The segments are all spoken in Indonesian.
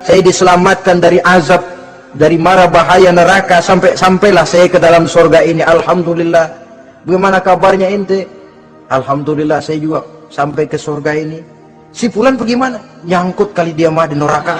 saya diselamatkan dari azab, dari mara bahaya neraka, sampailah saya ke dalam surga ini. Alhamdulillah. Bagaimana kabarnya ente? Alhamdulillah, saya juga sampai ke surga ini. Si fulan bagaimana? Nyangkut kali dia mah di neraka.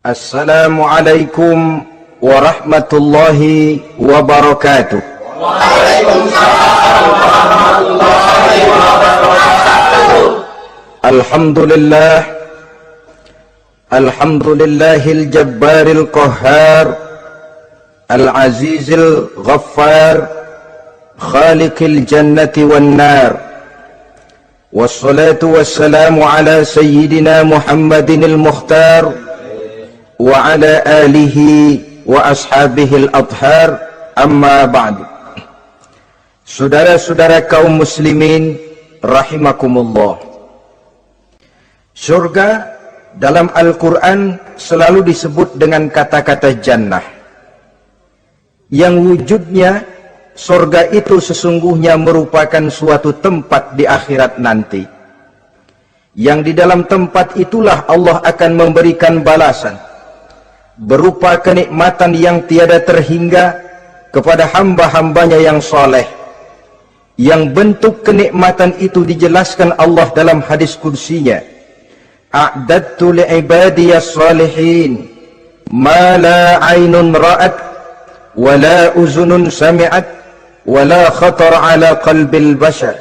Assalamualaikum warahmatullahi wabarakatuh. Waalaikumsalam warahmatullahi wabarakatuh. Alhamdulillah, alhamdulillahil jabbaril qahhar, al-azizil ghaffar, khaliqil jannati wan nar. Wassalatu wassalamu ala sayyidina Muhammadinil mukhtar wa ala alihi wa ashabihil adhar, amma ba'du. Saudara-saudara kaum muslimin rahimakumullah, surga dalam Al-Quran selalu disebut dengan kata-kata jannah, yang wujudnya surga itu sesungguhnya merupakan suatu tempat di akhirat nanti, yang di dalam tempat itulah Allah akan memberikan balasan berupa kenikmatan yang tiada terhingga kepada hamba-hambanya yang soleh, yang bentuk kenikmatan itu dijelaskan Allah dalam hadis kursinya, a'dadtu li'ibadiyas salihin ma la aynun ra'at wa la uzunun sami'at wa la khatar ala qalbil bashar.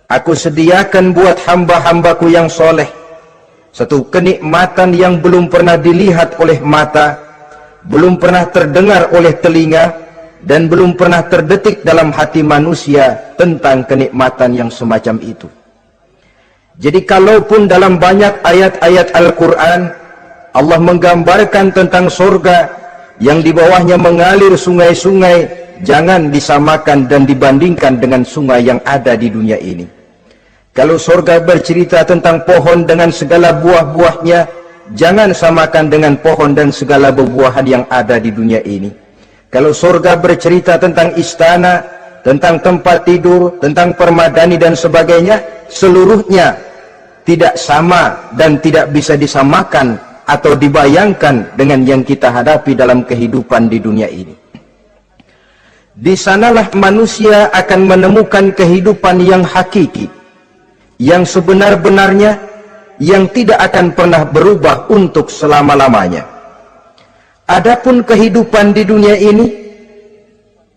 Aku sediakan buat hamba-hambaku yang soleh satu kenikmatan yang belum pernah dilihat oleh mata, belum pernah terdengar oleh telinga, dan belum pernah terdetik dalam hati manusia tentang kenikmatan yang semacam itu. Jadi kalaupun dalam banyak ayat-ayat Al-Quran Allah menggambarkan tentang surga yang di bawahnya mengalir sungai-sungai, jangan disamakan dan dibandingkan dengan sungai yang ada di dunia ini. Kalau surga bercerita tentang pohon dengan segala buah-buahnya, jangan samakan dengan pohon dan segala buah-buahan yang ada di dunia ini. Kalau surga bercerita tentang istana, tentang tempat tidur, tentang permadani dan sebagainya, seluruhnya tidak sama dan tidak bisa disamakan atau dibayangkan dengan yang kita hadapi dalam kehidupan di dunia ini. Di sanalah manusia akan menemukan kehidupan yang hakiki, yang sebenar-benarnya, yang tidak akan pernah berubah untuk selama-lamanya. Adapun kehidupan di dunia ini,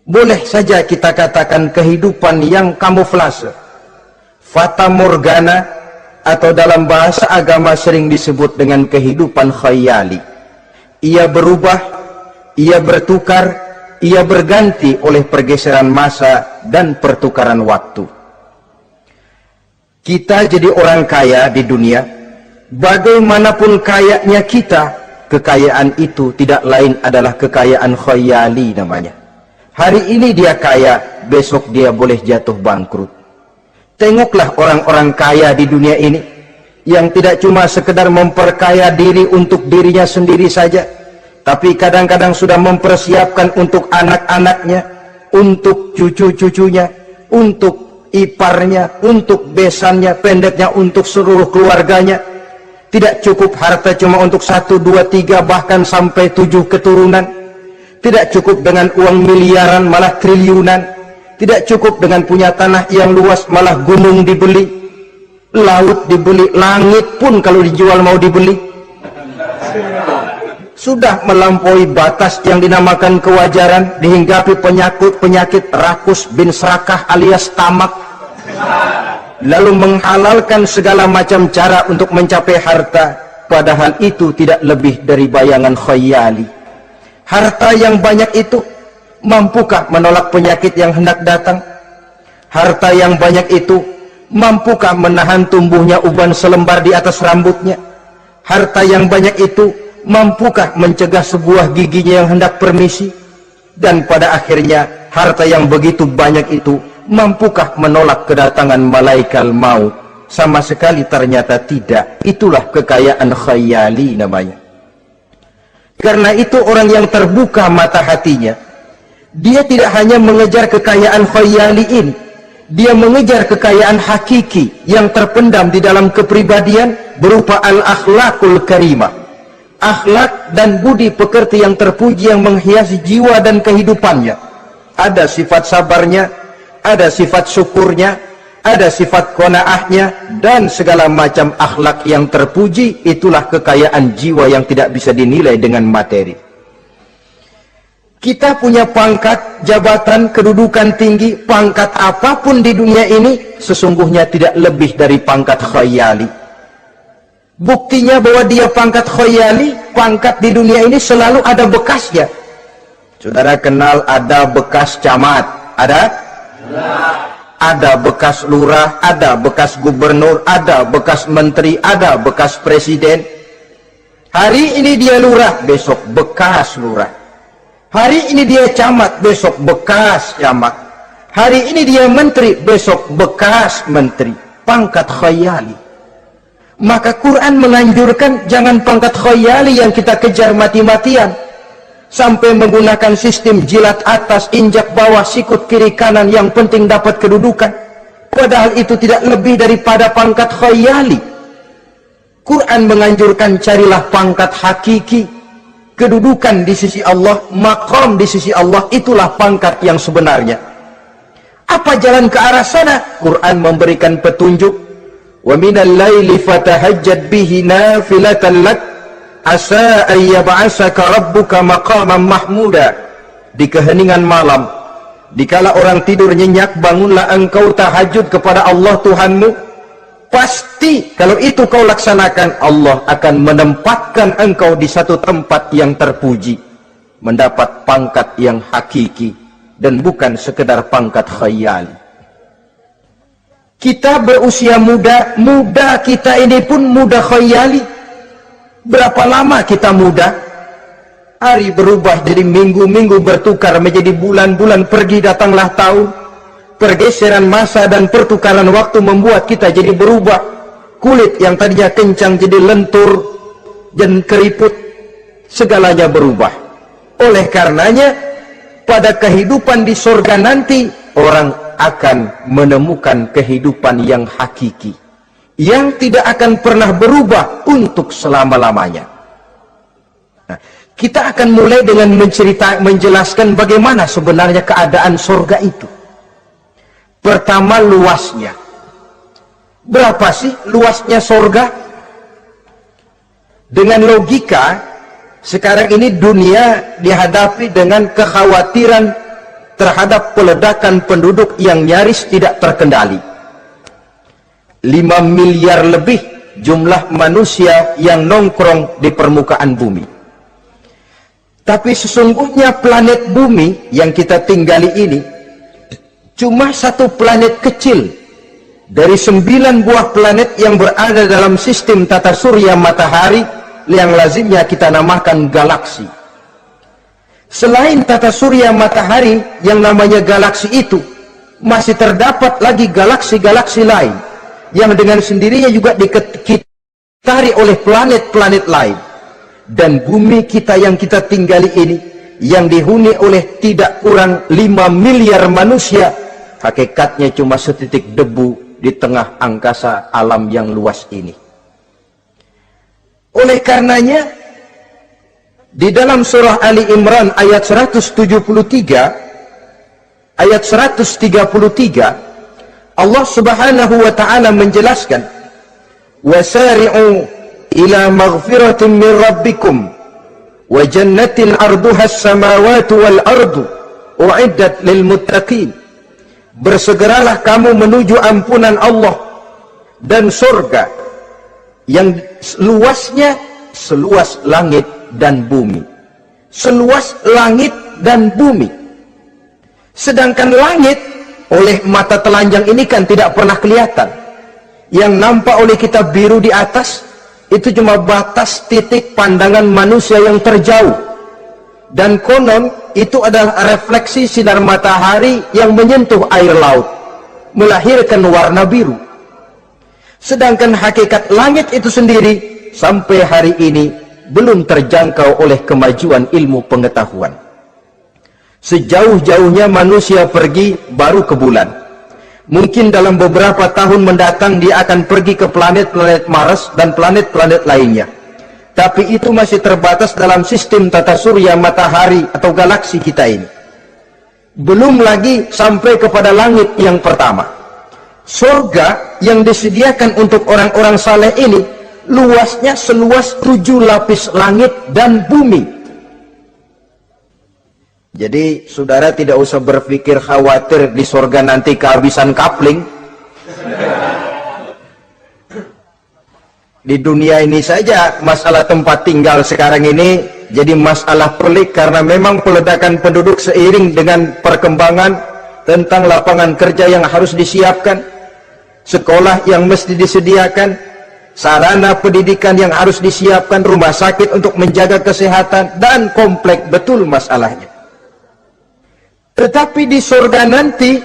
boleh saja kita katakan kehidupan yang kamuflase, fata morgana, atau dalam bahasa agama sering disebut dengan kehidupan khayali. Ia berubah, ia bertukar, ia berganti oleh pergeseran masa dan pertukaran waktu. Kita jadi orang kaya di dunia, bagaimanapun kayanya kita, kekayaan itu tidak lain adalah kekayaan khayali namanya. Hari ini dia kaya, besok dia boleh jatuh bangkrut. Tengoklah orang-orang kaya di dunia ini, yang tidak cuma sekedar memperkaya diri untuk dirinya sendiri saja, tapi kadang-kadang sudah mempersiapkan untuk anak-anaknya, untuk cucu-cucunya, untuk iparnya, untuk besannya, pendeknya untuk seluruh keluarganya. Tidak cukup harta cuma untuk 1, 2, 3, bahkan sampai 7 keturunan. Tidak cukup dengan uang miliaran, malah triliunan. Tidak cukup dengan punya tanah yang luas, malah gunung dibeli, laut dibeli, langit pun kalau dijual mau dibeli. Sudah melampaui batas yang dinamakan kewajaran, dihinggapi penyakit rakus bin serakah alias tamak, lalu menghalalkan segala macam cara untuk mencapai harta, padahal itu tidak lebih dari bayangan khayali. Harta yang banyak itu mampukah menolak penyakit yang hendak datang? Harta yang banyak itu mampukah menahan tumbuhnya uban selembar di atas rambutnya? Harta yang banyak itu mampukah mencegah sebuah giginya yang hendak permisi? Dan pada akhirnya harta yang begitu banyak itu mampukah menolak kedatangan malaikat maut? Sama sekali ternyata tidak. Itulah kekayaan khayali namanya. Karena itu orang yang terbuka mata hatinya, dia tidak hanya mengejar kekayaan khayali ini, dia mengejar kekayaan hakiki yang terpendam di dalam kepribadian berupa al-akhlaqul karimah, akhlak dan budi pekerti yang terpuji yang menghiasi jiwa dan kehidupannya. Ada sifat sabarnya, ada sifat syukurnya, ada sifat qanaahnya, dan segala macam akhlak yang terpuji. Itulah kekayaan jiwa yang tidak bisa dinilai dengan materi. Kita punya pangkat, jabatan, kedudukan tinggi, pangkat apapun di dunia ini sesungguhnya tidak lebih dari pangkat khayali. Buktinya bahwa dia pangkat khayali, pangkat di dunia ini selalu ada bekasnya. Saudara kenal ada bekas camat, ada? Ada bekas lurah, ada bekas gubernur, ada bekas menteri, ada bekas presiden. Hari ini dia lurah, besok bekas lurah. Hari ini dia camat, besok bekas camat. Hari ini dia menteri, besok bekas menteri. Pangkat khayali. Maka Quran menganjurkan jangan pangkat khayali yang kita kejar mati-matian, sampai menggunakan sistem jilat atas, injak bawah, sikut kiri kanan, yang penting dapat kedudukan. Padahal itu tidak lebih daripada pangkat khayali. Quran menganjurkan carilah pangkat hakiki, kedudukan di sisi Allah, maqam di sisi Allah. Itulah pangkat yang sebenarnya. Apa jalan ke arah sana? Quran memberikan petunjuk. Wa minal laili fatahajjad bihi nafilatan lak asa an yab'asaka rabbuka maqaman mahmuda. Di keheningan malam, dikala orang tidur nyenyak, bangunlah engkau tahajud kepada Allah Tuhanmu. Pasti kalau itu kau laksanakan, Allah akan menempatkan engkau di satu tempat yang terpuji, mendapat pangkat yang hakiki dan bukan sekedar pangkat khayali. Kita berusia muda, muda kita ini pun muda khayali. Berapa lama kita muda? Hari berubah jadi minggu, minggu bertukar menjadi bulan, bulan pergi datanglah tahun. Pergeseran masa dan pertukaran waktu membuat kita jadi berubah. Kulit yang tadinya kencang jadi lentur dan keriput, segalanya berubah. Oleh karenanya, pada kehidupan di surga nanti, orang akan menemukan kehidupan yang hakiki, yang tidak akan pernah berubah untuk selama-lamanya. Nah, kita akan mulai dengan menjelaskan bagaimana sebenarnya keadaan surga itu. Pertama, luasnya. Berapa sih luasnya surga? Dengan logika, sekarang ini dunia dihadapi dengan kekhawatiran terhadap peledakan penduduk yang nyaris tidak terkendali. 5 miliar lebih jumlah manusia yang nongkrong di permukaan bumi. Tapi sesungguhnya planet bumi yang kita tinggali ini cuma satu planet kecil dari 9 buah planet yang berada dalam sistem tata surya matahari yang lazimnya kita namakan galaksi. Selain tata surya matahari yang namanya galaksi itu, masih terdapat lagi galaksi-galaksi lain yang dengan sendirinya juga dikitari oleh planet-planet lain. Dan bumi kita yang kita tinggali ini, yang dihuni oleh tidak kurang 5 miliar manusia, hakikatnya cuma setitik debu di tengah angkasa alam yang luas ini. Oleh karenanya, di dalam surah Ali Imran ayat 173, ayat 133, Allah Subhanahu wa ta'ala menjelaskan, wasari'u ila maghfiratin min rabbikum wa jannatin arduha as-samawati wal ardu u'iddat lil muttaqin. Bersegeralah kamu menuju ampunan Allah dan surga yang luasnya seluas langit dan bumi. Seluas langit dan bumi. Sedangkan langit oleh mata telanjang ini kan tidak pernah kelihatan. Yang nampak oleh kita biru di atas itu cuma batas titik pandangan manusia yang terjauh. Dan konon itu adalah refleksi sinar matahari yang menyentuh air laut, melahirkan warna biru. Sedangkan hakikat langit itu sendiri sampai hari ini belum terjangkau oleh kemajuan ilmu pengetahuan. Sejauh-jauhnya manusia pergi baru ke bulan. Mungkin dalam beberapa tahun mendatang dia akan pergi ke planet-planet Mars dan planet-planet lainnya. Tapi itu masih terbatas dalam sistem tata surya matahari atau galaksi kita ini. Belum lagi sampai kepada langit yang pertama. Surga yang disediakan untuk orang-orang saleh ini luasnya seluas 7 lapis langit dan bumi. Jadi saudara tidak usah berpikir khawatir di surga nanti kehabisan kapling. Di dunia ini saja masalah tempat tinggal sekarang ini jadi masalah pelik, karena memang peledakan penduduk seiring dengan perkembangan tentang lapangan kerja yang harus disiapkan, sekolah yang mesti disediakan, sarana pendidikan yang harus disiapkan, rumah sakit untuk menjaga kesehatan, dan kompleks betul masalahnya. Tetapi di surga nanti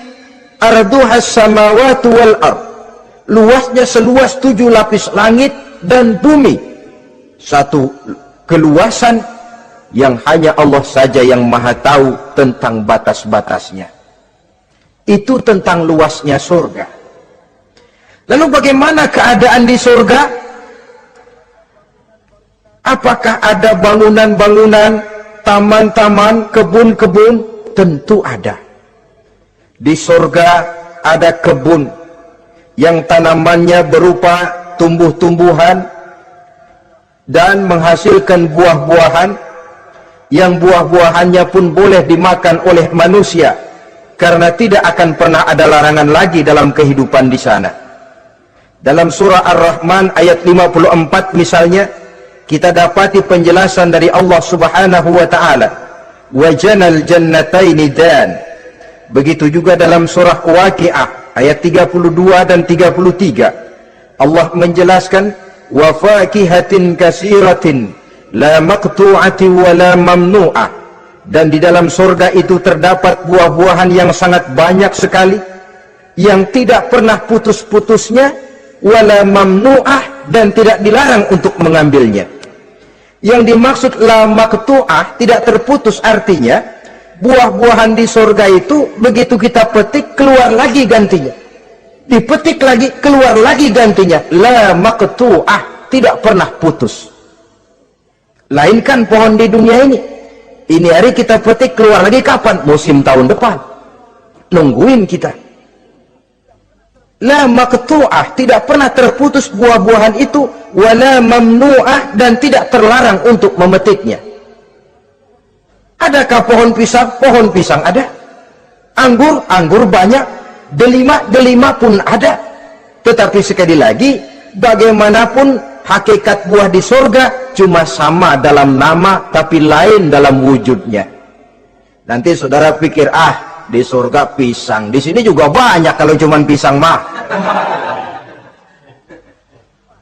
arduhas samawati wal ard, luasnya seluas 7 lapis langit dan bumi. Satu keluasan yang hanya Allah saja yang maha tahu tentang batas-batasnya. Itu tentang luasnya surga. Lalu bagaimana keadaan di surga? Apakah ada bangunan-bangunan, taman-taman, kebun-kebun? Tentu ada. Di surga ada kebun yang tanamannya berupa tumbuh-tumbuhan dan menghasilkan buah-buahan, yang buah-buahannya pun boleh dimakan oleh manusia, karena tidak akan pernah ada larangan lagi dalam kehidupan di sana. Dalam surah Ar-Rahman ayat 54 misalnya, kita dapati penjelasan dari Allah Subhanahu wa taala, wajanal jannataini dan. Begitu juga dalam surah Waqiah ayat 32 dan 33, Allah menjelaskan wa fakihatin kasiratin la maqtu'ati wa la mamnu'ah, dan di dalam surga itu terdapat buah-buahan yang sangat banyak sekali yang tidak pernah putus-putusnya, wala mamnu'ah, dan tidak dilarang untuk mengambilnya. Yang dimaksud la maqtu'ah, tidak terputus, artinya buah-buahan di surga itu begitu kita petik keluar lagi gantinya, dipetik lagi keluar lagi gantinya. La maqtu'ah, tidak pernah putus. Lainkan pohon di dunia ini hari kita petik keluar lagi kapan? Musim tahun depan, nungguin kita. La maqtu'ah, tidak pernah terputus buah-buahan itu, wala mamnu'ah, dan tidak terlarang untuk memetiknya. Adakah pohon pisang? Pohon pisang ada. Anggur? Anggur banyak. Delima pun ada. Tetapi sekali lagi, bagaimanapun hakikat buah di surga cuma sama dalam nama, tapi lain dalam wujudnya. Nanti saudara pikir, di surga pisang, di sini juga banyak kalau cuma pisang mah.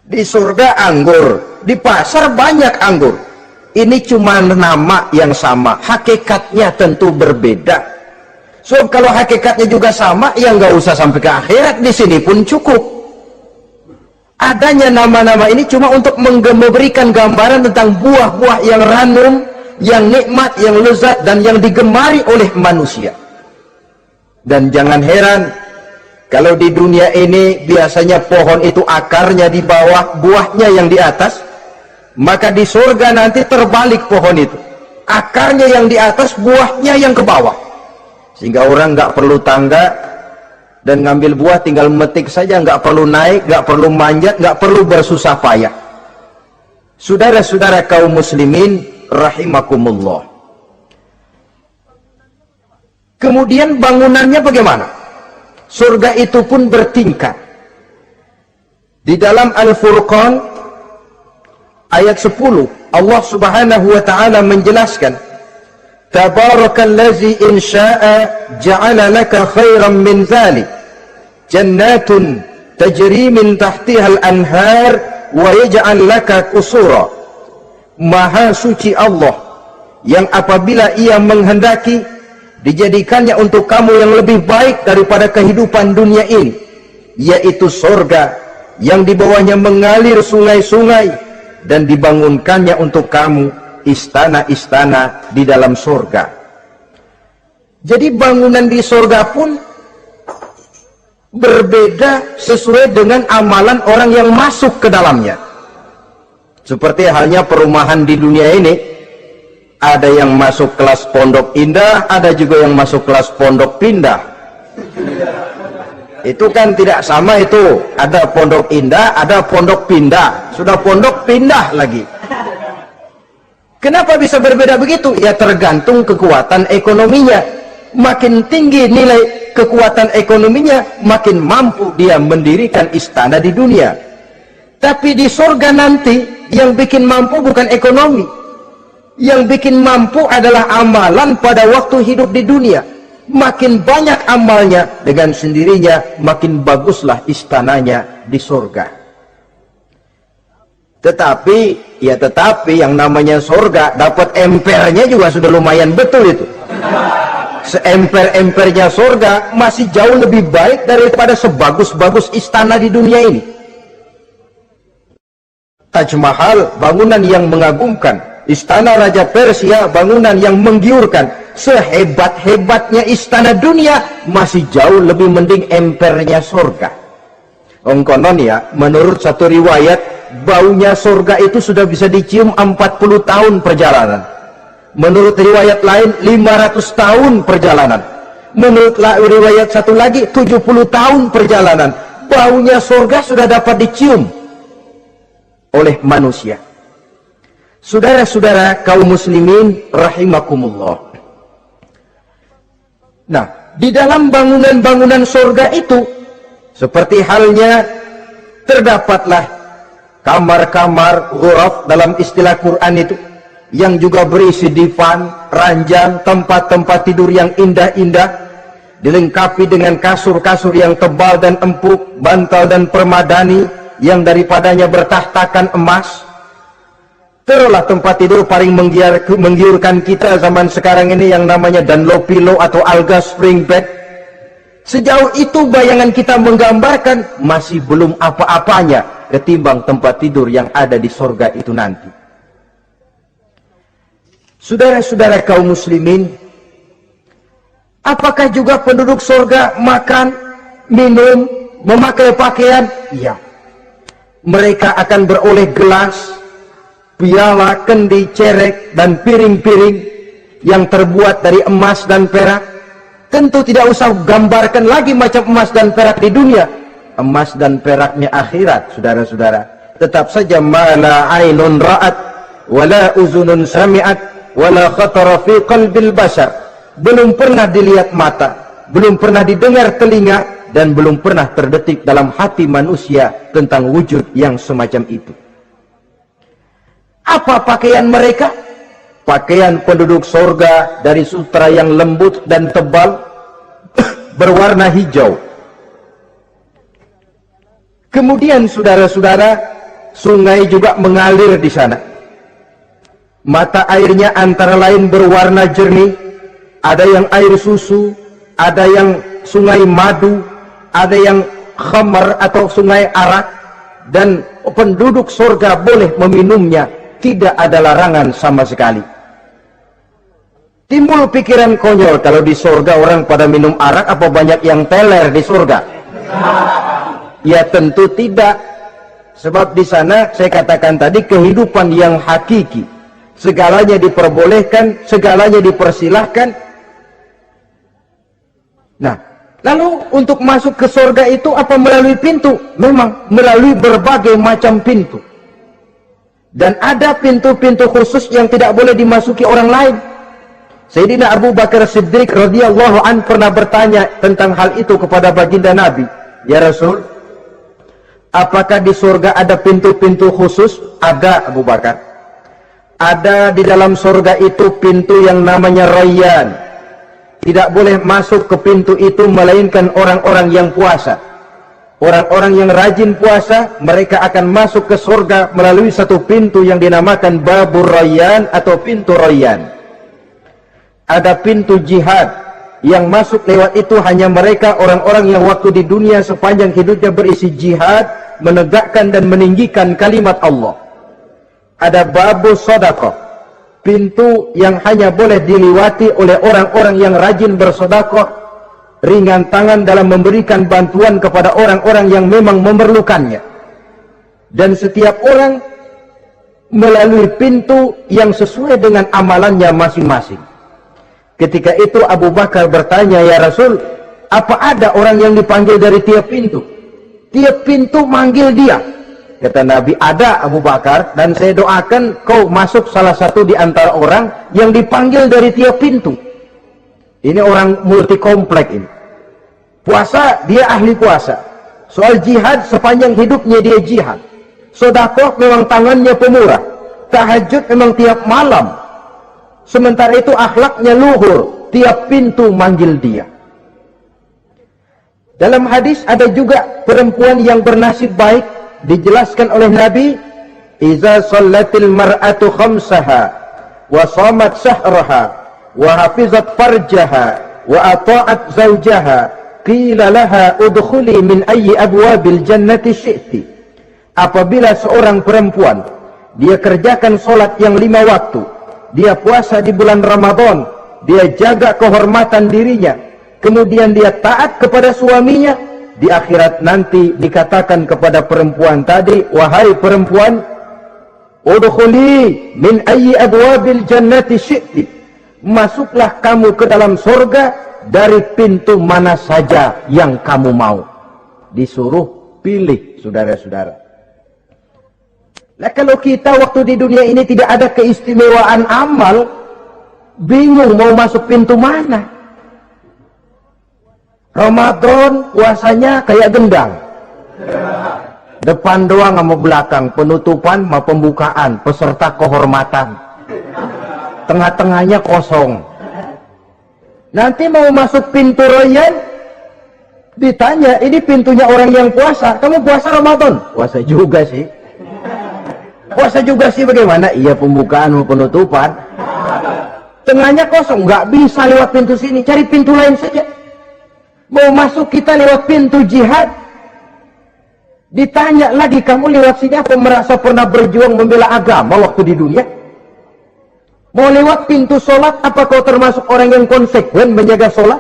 Di surga anggur, di pasar banyak anggur. Ini cuma nama yang sama, hakikatnya tentu berbeda. So kalau hakikatnya juga sama, ya nggak usah sampai ke akhirat, di sini pun cukup. Adanya nama-nama ini cuma untuk memberikan gambaran tentang buah-buah yang ranum, yang nikmat, yang lezat, dan yang digemari oleh manusia. Dan jangan heran, kalau di dunia ini biasanya pohon itu akarnya di bawah, buahnya yang di atas, maka di surga nanti terbalik pohon itu. Akarnya yang di atas, buahnya yang ke bawah. Sehingga orang nggak perlu tangga dan ngambil buah, tinggal metik saja, nggak perlu naik, nggak perlu manjat, nggak perlu bersusah payah. Saudara-saudara kaum muslimin rahimakumullah. Kemudian bangunannya bagaimana? Surga itu pun bertingkat. Di dalam Al-Furqan ayat 10, Allah Subhanahu wa taala menjelaskan, Tabarakallazi in syaa'a ja'ala laka khairan min dzalik jannatun tajri min tahtiha al-anhar wa yaj'al laka qusura. Maha suci Allah yang apabila ia menghendaki dijadikannya untuk kamu yang lebih baik daripada kehidupan dunia ini, yaitu surga yang di bawahnya mengalir sungai-sungai, dan dibangunkannya untuk kamu istana-istana di dalam surga. Jadi bangunan di surga pun berbeda sesuai dengan amalan orang yang masuk ke dalamnya. Seperti halnya perumahan di dunia ini, ada yang masuk kelas pondok indah, ada juga yang masuk kelas pondok pindah. Itu kan tidak sama itu. Ada pondok indah, ada pondok pindah. Sudah pondok pindah lagi. Kenapa bisa berbeda begitu? Ya tergantung kekuatan ekonominya. Makin tinggi nilai kekuatan ekonominya, makin mampu dia mendirikan istana di dunia. Tapi di surga nanti, yang bikin mampu bukan ekonomi. Yang bikin mampu adalah amalan pada waktu hidup di dunia. Makin banyak amalnya, dengan sendirinya makin baguslah istananya di surga. Tetapi yang namanya surga, dapat empernya juga sudah lumayan betul itu. Seemper-empernya surga masih jauh lebih baik daripada sebagus-bagus istana di dunia ini. Taj Mahal, bangunan yang mengagumkan. Istana Raja Persia, bangunan yang menggiurkan. Sehebat-hebatnya istana dunia, masih jauh lebih mending empernya surga. Konon ya, menurut satu riwayat, baunya surga itu sudah bisa dicium 40 tahun perjalanan. Menurut riwayat lain 500 tahun perjalanan. Menurut riwayat satu lagi 70 tahun perjalanan. Baunya surga sudah dapat dicium oleh manusia. Saudara-saudara kaum muslimin rahimakumullah. Nah, di dalam bangunan-bangunan surga itu, seperti halnya terdapatlah kamar-kamar ghuraf dalam istilah Quran itu, yang juga berisi divan, ranjang, tempat-tempat tidur yang indah-indah, dilengkapi dengan kasur-kasur yang tebal dan empuk, bantal dan permadani yang daripadanya bertahtakan emas. Terulah tempat tidur paling menggiurkan kita zaman sekarang ini yang namanya Dunlopillow atau Alga Spring Bed. Sejauh itu bayangan kita menggambarkan masih belum apa-apanya ketimbang tempat tidur yang ada di surga itu nanti. Saudara-saudara kaum muslimin, apakah juga penduduk surga makan, minum, memakai pakaian? Iya. Mereka akan beroleh gelas, piala, kendi, cerek, dan piring-piring yang terbuat dari emas dan perak. Tentu tidak usah gambarkan lagi macam emas dan perak di dunia. Emas dan peraknya akhirat, saudara-saudara. Tetap saja mala ainun ra'at, wala uzunun sami'at, wala khatara fi qalbil bashar. Belum pernah dilihat mata, belum pernah didengar telinga, dan belum pernah terdetik dalam hati manusia tentang wujud yang semacam itu. Apa pakaian mereka? Pakaian penduduk surga dari sutra yang lembut dan tebal, berwarna hijau. Kemudian saudara-saudara, sungai juga mengalir di sana. Mata airnya antara lain berwarna jernih, ada yang air susu, ada yang sungai madu, ada yang khamar atau sungai arak, dan penduduk surga boleh meminumnya, tidak ada larangan sama sekali. Timbul pikiran konyol, kalau di surga orang pada minum arak, apa banyak yang teler di surga? Ya tentu tidak, sebab di sana saya katakan tadi kehidupan yang hakiki, segalanya diperbolehkan, segalanya dipersilahkan. Nah, lalu untuk masuk ke surga itu apa melalui pintu? Memang melalui berbagai macam pintu. Dan ada pintu-pintu khusus yang tidak boleh dimasuki orang lain. Sayyidina Abu Bakar Siddiq radhiyallahu an pernah bertanya tentang hal itu kepada baginda Nabi. Ya Rasul, apakah di surga ada pintu-pintu khusus? Ada, Abu Bakar. Ada di dalam surga itu pintu yang namanya Rayyan. Tidak boleh masuk ke pintu itu melainkan orang-orang yang puasa. Orang-orang yang rajin puasa, mereka akan masuk ke surga melalui satu pintu yang dinamakan Babur Rayyan atau pintu Rayyan. Ada pintu jihad, yang masuk lewat itu hanya mereka orang-orang yang waktu di dunia sepanjang hidupnya berisi jihad, menegakkan dan meninggikan kalimat Allah. ada babu sedekah, pintu yang hanya boleh dilewati oleh orang-orang yang rajin bersedekah, ringan tangan dalam memberikan bantuan kepada orang-orang yang memang memerlukannya. Dan setiap orang melalui pintu yang sesuai dengan amalannya masing-masing. Ketika itu Abu Bakar bertanya, "Ya Rasul, apa ada orang yang dipanggil dari tiap pintu?" Tiap pintu manggil dia. Kata Nabi, "Ada Abu Bakar, dan saya doakan kau masuk salah satu di antara orang yang dipanggil dari tiap pintu." Ini orang multi komplek ini. Puasa, dia ahli puasa. Soal jihad, sepanjang hidupnya dia jihad. Sedekah memang tangannya pemurah. Tahajud memang tiap malam. Sementara itu akhlaknya luhur. Tiap pintu manggil dia. Dalam hadis ada juga perempuan yang bernasib baik, dijelaskan oleh Nabi, "Iza sallatil mar'atu khamsaha wa shamat shahraha wa hafizat farjaha wa ata'at zawjaha qila laha udkhuli min ayyi abwabil jannati syi'ti." Apabila seorang perempuan dia kerjakan solat yang 5 waktu, dia puasa di bulan Ramadan, dia jaga kehormatan dirinya, kemudian dia taat kepada suaminya, di akhirat nanti dikatakan kepada perempuan tadi, "Wahai perempuan, udkhuli min ayyi abwabil jannati syi'ti." Masuklah kamu ke dalam surga dari pintu mana saja yang kamu mau. Disuruh pilih, saudara-saudara. Nah, kalau kita waktu di dunia ini tidak ada keistimewaan amal, bingung mau masuk pintu mana. Ramadan puasanya kayak gendang. Depan doang sama belakang, penutupan sama pembukaan, peserta kehormatan. Tengah-tengahnya kosong. Nanti mau masuk pintu royal, ditanya, "Ini pintunya orang yang puasa, kamu puasa Ramadan?" "Puasa juga sih." "Puasa juga sih bagaimana?" "Iya, pembukaan sama penutupan." Tengahnya kosong, nggak bisa lewat pintu sini, cari pintu lain saja. Mau masuk kita lewat pintu jihad, ditanya lagi, "Kamu lewat sini apa merasa pernah berjuang membela agama waktu di dunia?" Mau lewat pintu sholat, apa kau termasuk orang yang konsekuen menjaga sholat?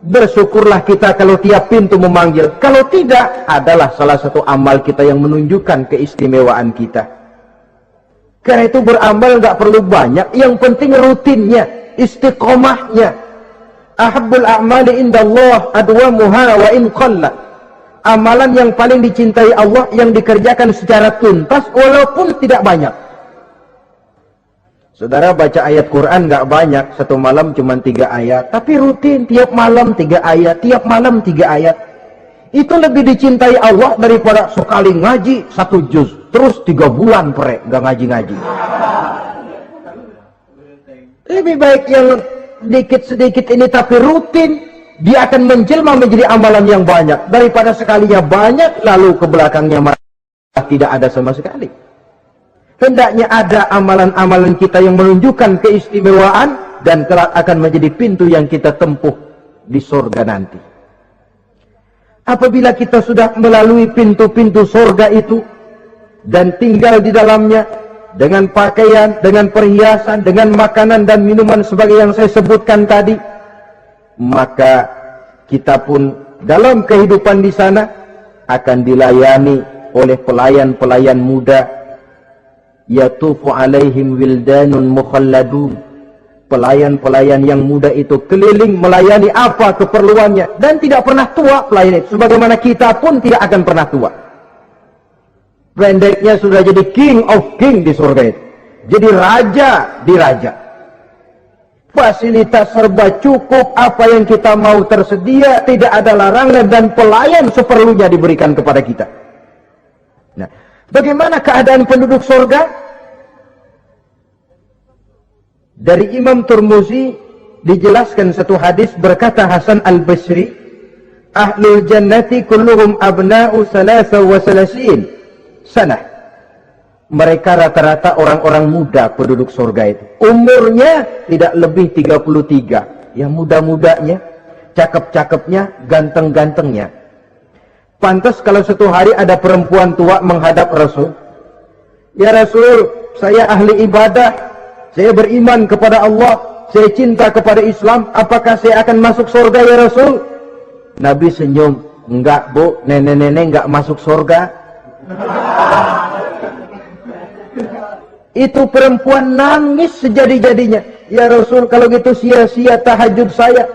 Bersyukurlah kita kalau tiap pintu memanggil. Kalau tidak, adalah salah satu amal kita yang menunjukkan keistimewaan kita. Karena itu beramal nggak perlu banyak, yang penting rutinnya, istiqomahnya. Ahabbul a'mali indallah adwamuha wa in qalla. Amalan yang paling dicintai Allah yang dikerjakan secara tuntas walaupun tidak banyak. Saudara baca ayat Quran nggak banyak, satu malam cuma 3 ayat, tapi rutin tiap malam 3 ayat, tiap malam 3 ayat. Itu lebih dicintai Allah daripada sekali ngaji 1 juz, terus 3 bulan nggak ngaji-ngaji. Lebih baik yang sedikit-sedikit ini tapi rutin, dia akan menjelma menjadi amalan yang banyak daripada sekalinya banyak lalu ke belakangnya malah tidak ada sama sekali. Hendaknya ada amalan-amalan kita yang menunjukkan keistimewaan dan kelak akan menjadi pintu yang kita tempuh di surga nanti. Apabila kita sudah melalui pintu-pintu surga itu dan tinggal di dalamnya dengan pakaian, dengan perhiasan, dengan makanan dan minuman sebagai yang saya sebutkan tadi, maka kita pun dalam kehidupan di sana akan dilayani oleh pelayan-pelayan muda. Yatufu alaihim wildanun mukhalladun. Pelayan-pelayan yang muda itu keliling melayani apa keperluannya dan tidak pernah tua pelayan itu, sebagaimana kita pun tidak akan pernah tua. Pendeknya sudah jadi king of king di surga itu, jadi raja di raja. Fasilitas serba cukup, apa yang kita mau tersedia, tidak ada larangan dan pelayan seperlunya diberikan kepada kita. Nah, bagaimana keadaan penduduk surga? Dari Imam Turmuzi dijelaskan satu hadis, berkata Hasan al-Basri, "Ahlul jannati kulluhum abna'u 33 sanah." Mereka rata-rata orang-orang muda penduduk surga itu. Umurnya tidak lebih 33. Yang muda-mudanya, cakep-cakepnya, ganteng-gantengnya. Pantas kalau satu hari ada perempuan tua menghadap Rasul. "Ya Rasul, saya ahli ibadah, saya beriman kepada Allah, saya cinta kepada Islam, apakah saya akan masuk surga ya Rasul? Nabi senyum, enggak bu, nenek-nenek enggak masuk surga. Itu perempuan nangis sejadi-jadinya. Ya Rasul, kalau gitu sia-sia tahajud saya,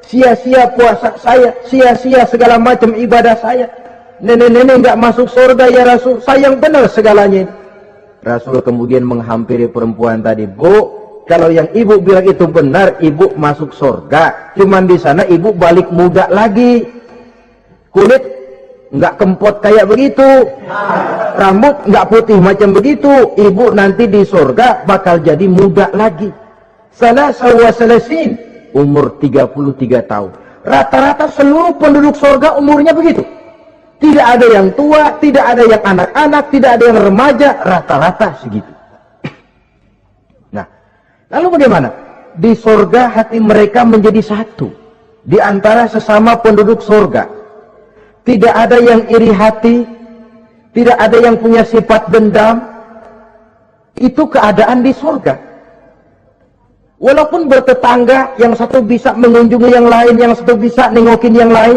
sia-sia puasa saya, sia-sia segala macam ibadah saya. Nenek-nenek enggak masuk surga ya Rasul, sayang benar segalanya. Rasul kemudian menghampiri perempuan tadi, bu, kalau yang ibu bilang itu benar, ibu masuk surga. Cuman di sana ibu balik muda lagi, kulit nggak kempot kayak begitu, rambut nggak putih macam begitu. Ibu nanti di surga bakal jadi muda lagi. Salasin, umur 33 tahun. Rata-rata seluruh penduduk surga umurnya begitu. Tidak ada yang tua, tidak ada yang anak-anak, tidak ada yang remaja, rata-rata segitu. Nah, lalu bagaimana? Di surga hati mereka menjadi satu di antara sesama penduduk surga. Tidak ada yang iri hati, tidak ada yang punya sifat dendam. Itu keadaan di surga. Walaupun bertetangga, yang satu bisa mengunjungi yang lain, yang satu bisa nengokin yang lain,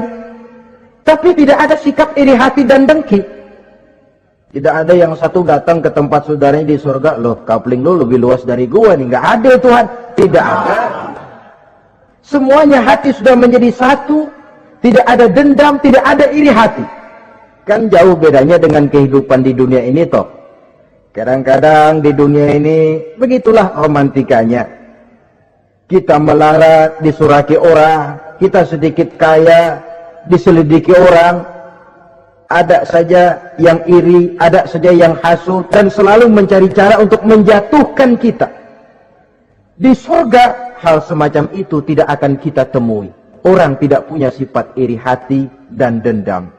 tapi tidak ada sikap iri hati dan dengki. Tidak ada yang satu datang ke tempat saudaranya di surga, loh kapling lu lebih luas dari gua nih. Nggak ada Tuhan, tidak ada. Semuanya hati sudah menjadi satu. Tidak ada dendam, tidak ada iri hati. Kan jauh bedanya dengan kehidupan di dunia ini toh. Kadang-kadang di dunia ini begitulah romantikanya. Kita melarat, disuraki orang, kita sedikit kaya, diselidiki orang. Ada saja yang iri, ada saja yang hasut, dan selalu mencari cara untuk menjatuhkan kita. Di surga, hal semacam itu tidak akan kita temui. Orang tidak punya sifat iri hati dan dendam.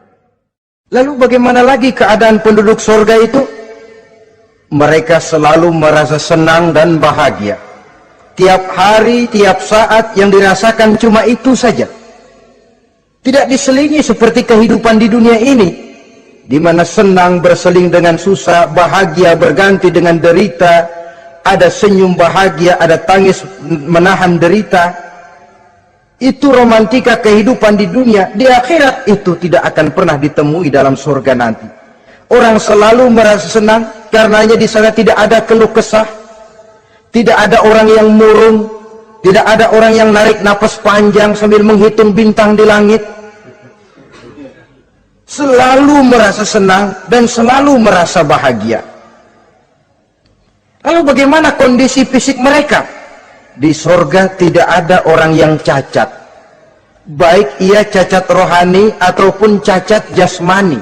Lalu bagaimana lagi keadaan penduduk surga itu? Mereka selalu merasa senang dan bahagia. Tiap hari, tiap saat yang dirasakan cuma itu saja. Tidak diselingi seperti kehidupan di dunia ini, di mana senang berseling dengan susah, bahagia berganti dengan derita, ada senyum bahagia, ada tangis menahan derita. Itu romantika kehidupan di dunia. Di akhirat itu tidak akan pernah ditemui dalam surga nanti. Orang selalu merasa senang karenanya di sana tidak ada keluh kesah, tidak ada orang yang murung, tidak ada orang yang narik napas panjang sambil menghitung bintang di langit. Selalu merasa senang dan selalu merasa bahagia. Lalu bagaimana kondisi fisik mereka? Di surga tidak ada orang yang cacat, baik ia cacat rohani ataupun cacat jasmani.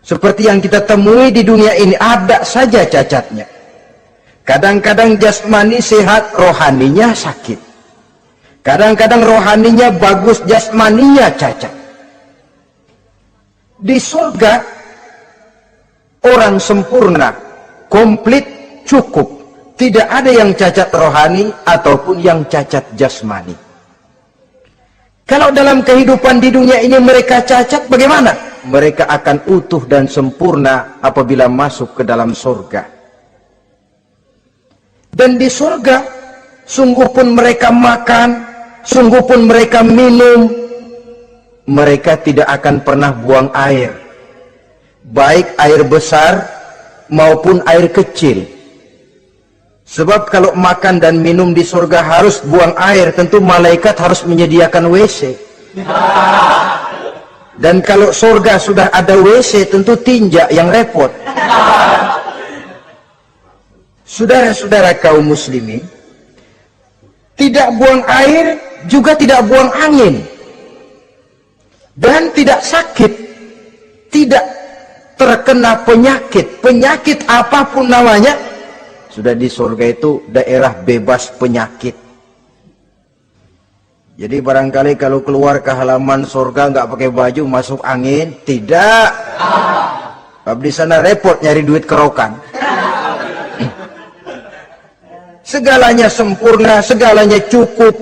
Seperti yang kita temui di dunia ini, ada saja cacatnya. Kadang-kadang jasmani sehat, rohaninya sakit. Kadang-kadang rohaninya bagus, jasmaninya cacat. Di surga, orang sempurna, komplit, cukup. Tidak ada yang cacat rohani ataupun yang cacat jasmani. Kalau dalam kehidupan di dunia ini mereka cacat, bagaimana? Mereka akan utuh dan sempurna apabila masuk ke dalam surga. Dan di surga, sungguh pun mereka makan, sungguh pun mereka minum, mereka tidak akan pernah buang air. Baik air besar maupun air kecil. Sebab kalau makan dan minum di surga harus buang air, tentu malaikat harus menyediakan WC. Dan kalau surga sudah ada WC, tentu tinja yang repot. Saudara-saudara kaum muslimin, tidak buang air, juga tidak buang angin. Dan tidak sakit, tidak terkena penyakit. Penyakit apapun namanya, sudah di surga itu daerah bebas penyakit. Jadi barangkali kalau keluar ke halaman surga nggak pakai baju masuk angin, tidak. Di sana repot nyari duit kerokan. Segalanya sempurna, segalanya cukup.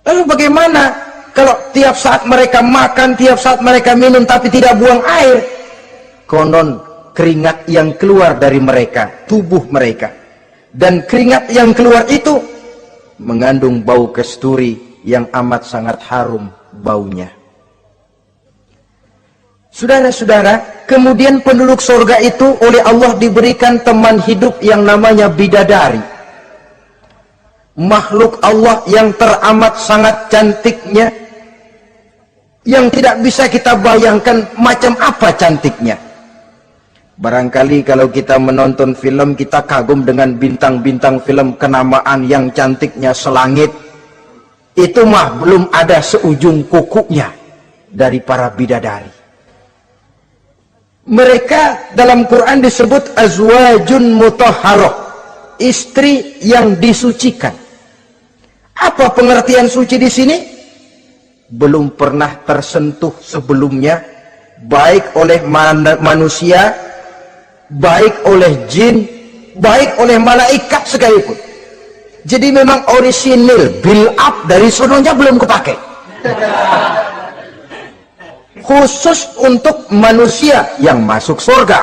Lalu bagaimana kalau tiap saat mereka makan, tiap saat mereka minum tapi tidak buang air? Konon keringat yang keluar dari mereka, tubuh mereka. Dan keringat yang keluar itu mengandung bau kasturi yang amat sangat harum baunya. Saudara-saudara, kemudian penduduk surga itu oleh Allah diberikan teman hidup yang namanya bidadari. Makhluk Allah yang teramat sangat cantiknya, yang tidak bisa kita bayangkan macam apa cantiknya. Barangkali kalau kita menonton film, kita kagum dengan bintang-bintang film kenamaan yang cantiknya selangit. Itu mah belum ada seujung kukunya dari para bidadari. Mereka dalam Quran disebut azwajun mutahharah, istri yang disucikan. Apa pengertian suci di sini? Belum pernah tersentuh sebelumnya, baik oleh manusia, baik oleh jin, baik oleh malaikat sekalipun. Jadi memang orisinil, build up dari sononya belum kepake. Khusus untuk manusia yang masuk surga.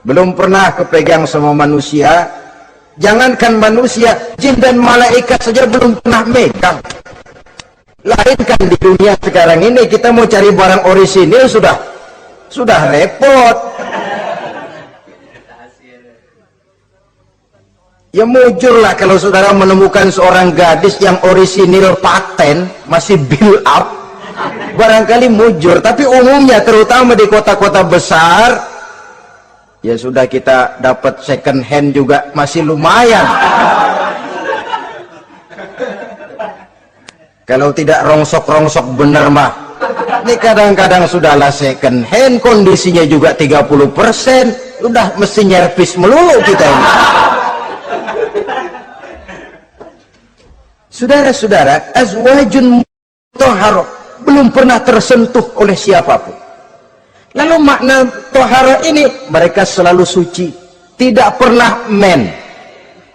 Belum pernah kepegang sama manusia. Jangankan manusia, jin dan malaikat saja belum pernah megang. Lainkan di dunia sekarang ini kita mau cari barang orisinil sudah repot. Ya mujurlah kalau saudara menemukan seorang gadis yang orisinil paten, masih build up. Barangkali mujur, tapi umumnya terutama di kota-kota besar, ya sudah kita dapat second hand juga masih lumayan. Kalau tidak rongsok-rongsok bener mah, ini kadang-kadang sudahlah second hand, kondisinya juga 30%, udah mesti nyervis melulu kita ini. Saudara-saudara, azwajun mutahharah belum pernah tersentuh oleh siapapun. Lalu makna tohara ini, mereka selalu suci, tidak pernah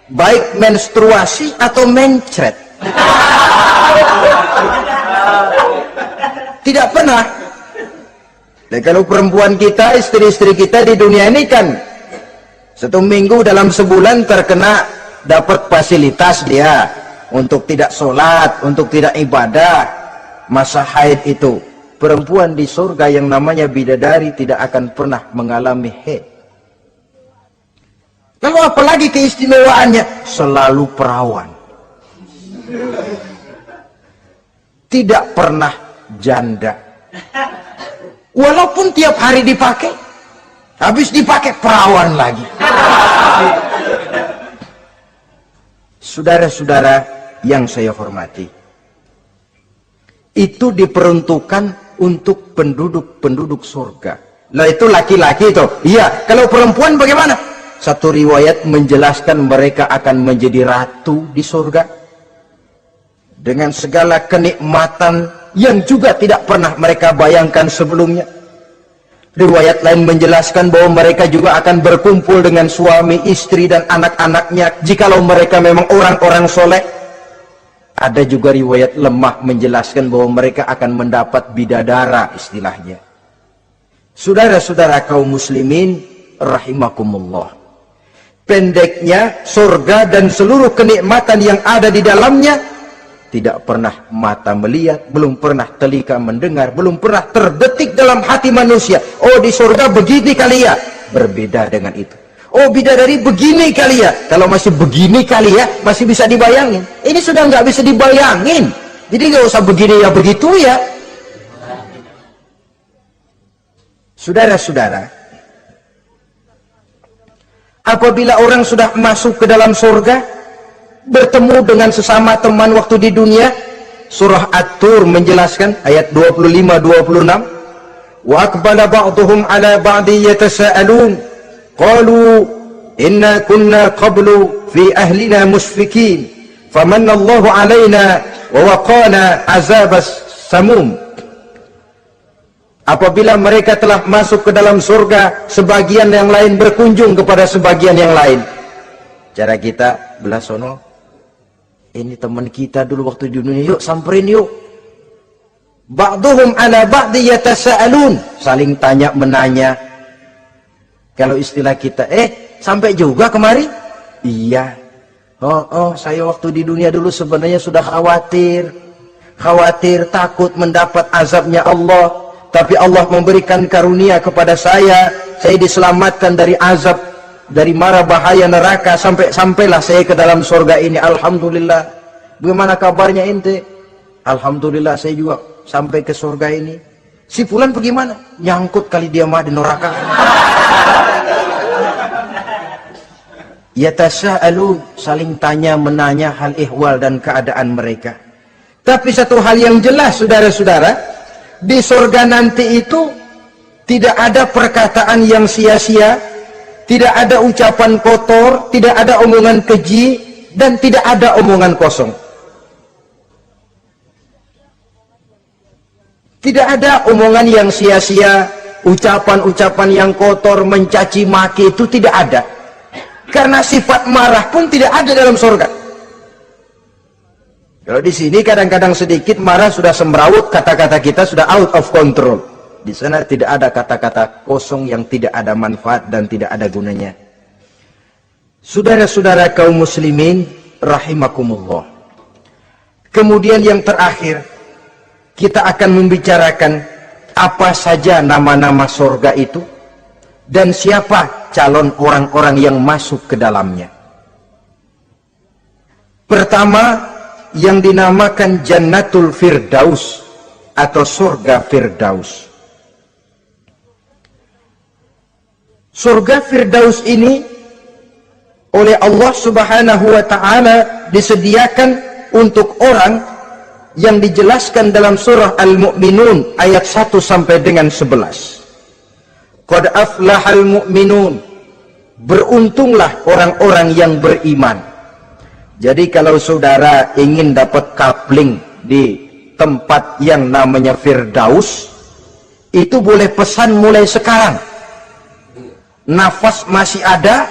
baik menstruasi atau mencret, tidak pernah. Dan kalau perempuan kita, istri-istri kita di dunia ini kan 1 minggu dalam sebulan terkena dapat fasilitas dia untuk tidak sholat, untuk tidak ibadah, masa haid itu. Perempuan di surga yang namanya bidadari tidak akan pernah mengalami haid. Lalu apalagi keistimewaannya? Selalu perawan, tidak pernah janda. Walaupun tiap hari dipakai, habis dipakai perawan lagi. Saudara-saudara yang saya hormati, itu diperuntukkan untuk penduduk-penduduk surga. Nah itu laki-laki itu. Iya, kalau perempuan bagaimana? Satu riwayat menjelaskan mereka akan menjadi ratu di surga dengan segala kenikmatan yang juga tidak pernah mereka bayangkan sebelumnya. Riwayat lain menjelaskan bahwa mereka juga akan berkumpul dengan suami, istri, dan anak-anaknya jikalau mereka memang orang-orang soleh. Ada juga riwayat lemah menjelaskan bahwa mereka akan mendapat bidadara istilahnya. Saudara-saudara kaum muslimin rahimakumullah. Pendeknya, surga dan seluruh kenikmatan yang ada di dalamnya tidak pernah mata melihat, belum pernah telinga mendengar, belum pernah terdetik dalam hati manusia. Oh di surga begini kali ya, berbeda dengan itu. Oh bidadari begini kali ya, kalau masih begini kali ya, masih bisa dibayangin. Ini sudah nggak bisa dibayangin, jadi nggak usah begini ya begitu ya. Saudara-saudara, apabila orang sudah masuk ke dalam surga, bertemu dengan sesama teman waktu di dunia, surah At-Tur menjelaskan ayat 25-26, wa aqbala ba'duhum ala ba'di yatasaalun qalu inna kunna qablu fi ahlina musfikin famanna Allahu alaina wa waqana azabas samum. Apabila mereka telah masuk ke dalam surga, sebagian yang lain berkunjung kepada sebagian yang lain. Cara kita belah sono, ini teman kita dulu waktu di dunia, yuk samperin yuk. Ba'duhum ala ba'di yatasaalun, saling tanya menanya. Kalau istilah kita, sampai juga kemari? Iya. Saya waktu di dunia dulu sebenarnya sudah khawatir, takut mendapat azabnya Allah. Tapi Allah memberikan karunia kepada saya diselamatkan dari azab, dari mara bahaya neraka, sampailah saya ke dalam surga ini. Alhamdulillah. Bagaimana kabarnya ente? Alhamdulillah saya juga sampai ke surga ini. Si fulan bagaimana? Nyangkut kali dia mah di neraka. Yatasa'alun, saling tanya menanya hal ihwal dan keadaan mereka. Tapi satu hal yang jelas, saudara-saudara, di surga nanti itu tidak ada perkataan yang sia-sia, tidak ada ucapan kotor, tidak ada omongan keji, dan tidak ada omongan kosong. Tidak ada omongan yang sia-sia, ucapan-ucapan yang kotor, mencaci maki, itu tidak ada. Karena sifat marah pun tidak ada dalam surga. Kalau di sini kadang-kadang sedikit marah sudah semrawut, kata-kata kita sudah out of control. Di sana tidak ada kata-kata kosong yang tidak ada manfaat dan tidak ada gunanya. Saudara-saudara kaum muslimin rahimakumullah. Kemudian yang terakhir, kita akan membicarakan apa saja nama-nama surga itu dan siapa calon orang-orang yang masuk ke dalamnya. Pertama, yang dinamakan Jannatul Firdaus atau surga Firdaus. Surga Firdaus ini oleh Allah Subhanahu wa taala disediakan untuk orang yang dijelaskan dalam surah Al-Mu'minun ayat 1 sampai dengan 11. Qad aflahal mu'minun, beruntunglah orang-orang yang beriman. Jadi kalau saudara ingin dapat kapling di tempat yang namanya Firdaus, itu boleh pesan mulai sekarang. Nafas masih ada,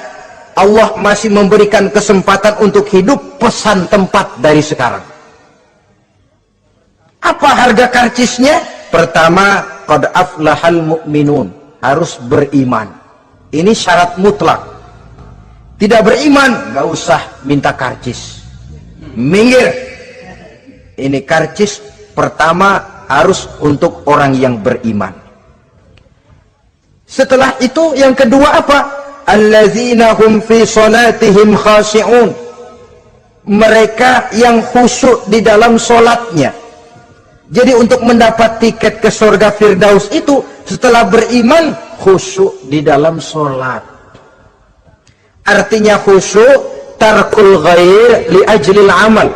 Allah masih memberikan kesempatan untuk hidup, pesan tempat dari sekarang. Apa harga karcisnya? Pertama, qad aflahal mu'minun, harus beriman. Ini syarat mutlak. Tidak beriman, gak usah minta karcis. Minggir. Ini karcis pertama harus untuk orang yang beriman. Setelah itu yang kedua apa? Allazina hum fi salatihim khashi'un. Mereka yang khusyuk di dalam solatnya. Jadi untuk mendapat tiket ke surga Firdaus itu setelah beriman khusyuk di dalam solat. Artinya khusyuk tarkul ghair li ajlil amal,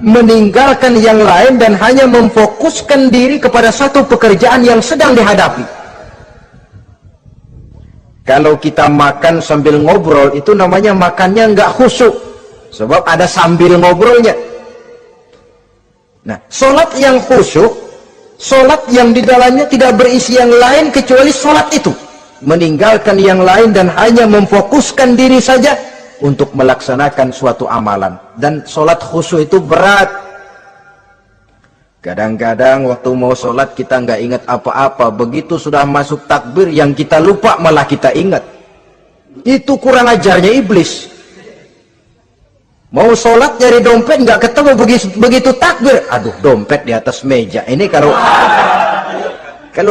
meninggalkan yang lain dan hanya memfokuskan diri kepada satu pekerjaan yang sedang dihadapi. Kalau kita makan sambil ngobrol, itu namanya makannya nggak khusyuk, sebab ada sambil ngobrolnya. Nah, solat yang khusyuk, solat yang di dalamnya tidak berisi yang lain kecuali solat itu, meninggalkan yang lain dan hanya memfokuskan diri saja untuk melaksanakan suatu amalan. Dan solat khusyuk itu berat. Kadang-kadang waktu mau solat kita nggak ingat apa-apa, begitu sudah masuk takbir yang kita lupa malah kita ingat. Itu kurang ajarnya iblis. Mau sholat nyari dompet nggak ketemu, begitu takbir, aduh dompet di atas meja. Ini kalau